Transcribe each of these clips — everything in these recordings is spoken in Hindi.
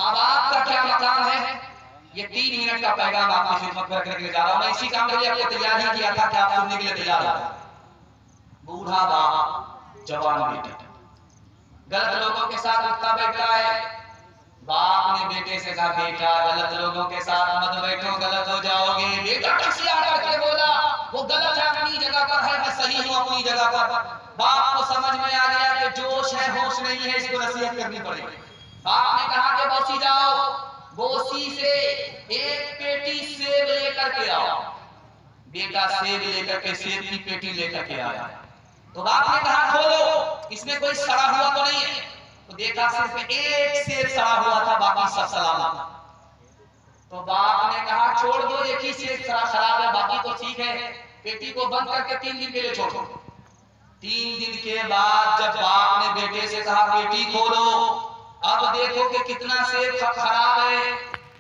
माँ बाप का क्या मकाम है, ये 3 मिनट का पैगाम आपकी खिदमत पर करके जा रहा हूं। मैं इसी काम के लिए आपको तैयार ही किया था कि आप सुनने के लिए तैयार हो। बूढ़ा बाप, जवान बेटा गलत लोगों के साथ उठता बैठता है। बाप ने बेटे से कहा, बेटा गलत लोगों के साथ मत बैठो, गलत हो जाओगे। बेटा टकसिया करके बोला, वो गलत है अपनी जगह पर है, मैं सही हूं अपनी जगह पर। बाप को समझ में आ गया कि जोश है होश नहीं है, इसको नसीहत करनी पड़ेगी। बाप ने कहा कि बौसी जाओ, बोसी से एक पेटी सेब लेकर के आओ। बेटा सेब लेकर के सेब की पेटी लेकर के आया। तो बाप ने कहा खोलो, इसमें कोई सड़ा हुआ तो नहीं है। तो देखा सिर्फ एक सेब सड़ा हुआ था, बाकी सब सलामत। तो बाप ने कहा छोड़ दो, एक ही सेब खराब है, बाकी तो ठीक है। पेटी को बंद करके 3 दिन के लिए छोड़ दो। 3 दिन के बाद जब बाप ने बेटे से कहा पेटी खोलो, अब देखो कि कितना सेब खराब है,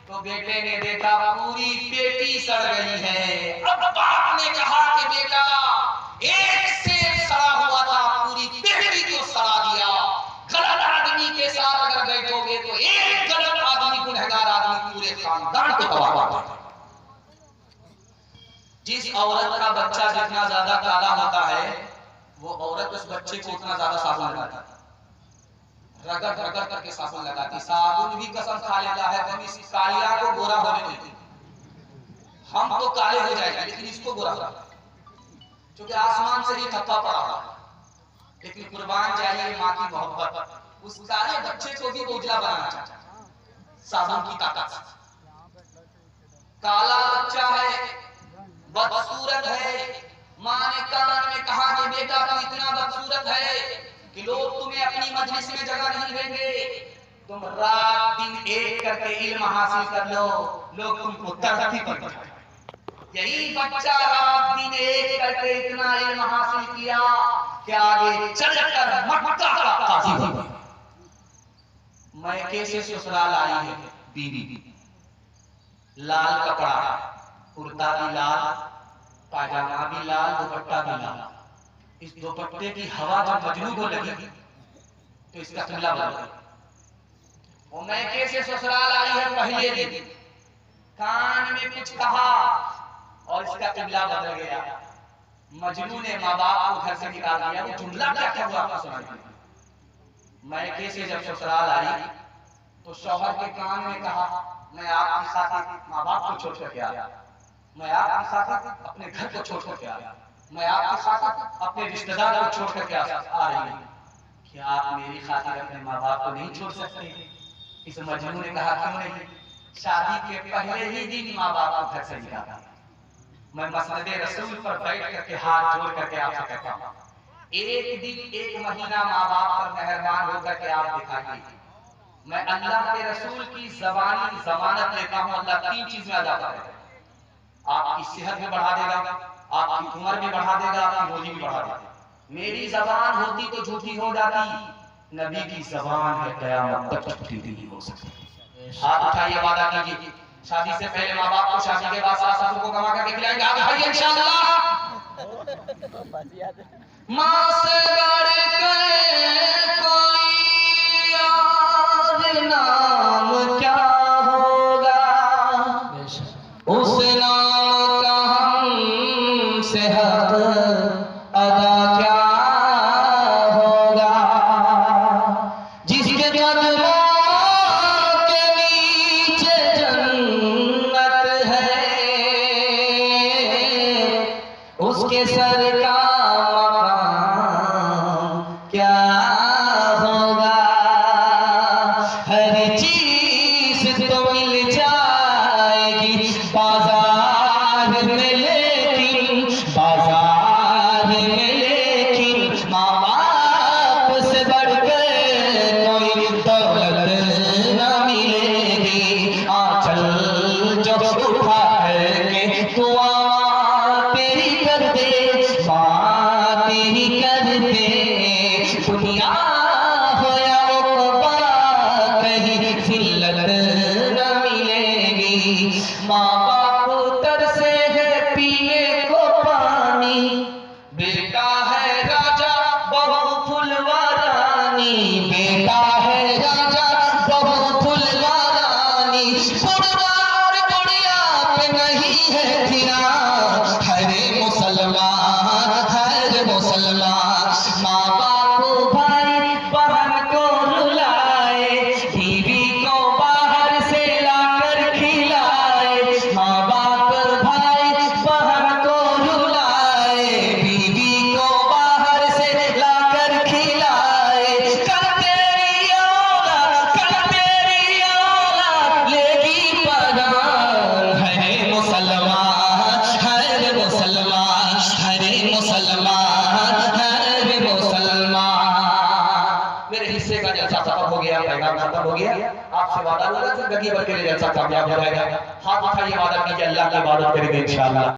तो बेटे ने देखा पूरी पेटी सड़ गई है। अब बाप ने कहा कि बेटा एक सेब सड़ा हुआ था, पूरी पेटी को सड़ा दिया। गलत आदमी के साथ अगर बैठोगे तो एक गलत आदमी, गुनहगार आदमी पूरे खानदान को तबाह कर देगा। जिस औरत का बच्चा जितना ज्यादा काला होता है, वो औरत उस बच्चे को उतना ज्यादा साबुन लगाती है, रगड़ रगड़ करके साबुन लगाती। साबुन भी कसम खा लेता है तो इस कालिया को गोरा होने देती। हम तो काले हो जाएंगे लेकिन इसको गोरा होगा, क्योंकि आसमान से ही ठप्पा पड़ा हुआ। लेकिन कुर्बान जाइए माँ की मोहब्बत, उस काले बच्चे को भी उजला बनाना चाहता है साबुन की ताकत से। काला बच्चा है, बदसूरत है, माँ ने कान में कहा कि बेटा तू इतना बदसूरत है कि लोग तुम्हें अपनी मजलिस में जगह नहीं देंगे। तुम रात दिन एक करके इल्म हासिल कर लो, लोग तुमको धरती पर बैठाएंगे। यही बच्चा रात दिन एक करके इतना इल्म हासिल किया कि आगे चलकर मक्का का काजी हो गया। मैके से ससुराल आई है बीवी, लाल कपड़ा, कुर्ता भी लाल, पायजामा भी लाल, दुपट्टा भी लाल। इस दुपट्टे की हवा जब मजनू को लगी तो इसका किबला बदल गया। वो मैके से ससुराल आई है पहले दिन, कान में कुछ कहा और इसका किबला बदल गया। मजनू ने माँ बाप को घर से निकाल दिया। वो जुमला क्या क्या हुआ आपको सुनाई दिया। मैके से जब ससुराल आई तो शौहर के कान में कहा, मैं आपकी खातिर माँ बाप को छोड़ करके आया, मैं आपकी खातिर अपने घर को छोड़ करके आया, मैं आपकी खातिर अपने रिश्तेदार को छोड़ करके आ रही हूँ। क्या आप मेरी खातिर अपने माँ बाप को नहीं छोड़ सकते? इस मजनू ने कहा क्यों नहीं, शादी के पहले ही दिन माँ बाप को घर से निकाला। मैं मसनदे रसूल पर बैठ करके हाथ जोड़ करके आपसे कहता हूँ, एक दिन एक महीना माँ बाप पर मेहरबान होकर के आप दिखाइए। मैं अल्लाह के रसूल की ज़बानी जमानत लेता हूँ, अल्लाह 3 चीज में अदा करेगा। आपकी सेहत भी बढ़ा देगा, आपकी उम्र भी बढ़ा देगा, आपकी रोजी भी बढ़ा देगा। मेरी जबान होती तो झूठी हो जाती, नबी की जबान है क़यामत तक झूठी नहीं हो सकती। हाथ उठाइए, वादा कीजिए शादी से पहले माँ बाप को, शादी के बाद सास ससुर को कमा करके खिलाएंगे। आगे भाई इंशाअल्लाह। माँ से बढ़कर कोई और नाम क्या होगा, उस नाम का हमसे हक अदा क्या होगा। जिसके कदमों के नीचे जन्नत है, उसके सर का मकाम क्या होगा। हर चीज तो मिल जाएगी बाजार में, लेकिन बाजार में लेकिन माँ बाप से बढ़कर कोई दौलत न मिलेगी। आंचल जो उठा के दुआ तेरी कर दे, माँ तेरी कर दे। दुनिया हो या उक़बा कहीं जिल्लत न मिलेगी। माँ बाप तरसे है पीने को पानी, बेटा है राजा बहु फुलवा रानी, बेटा है राजा बहु फुलवा मुसलमान हर मुसलमान। मेरे हिस्से का जलसा खत्म हो गया, पैगाम खत्म हो गया। आपसे वादा होगा जिंदगी भर के लिए जलसा कामयाब हो जाएगा। हाथ उठाइए, वादा कीजिए, अल्लाह की इबादत करेंगे इंशाअल्लाह।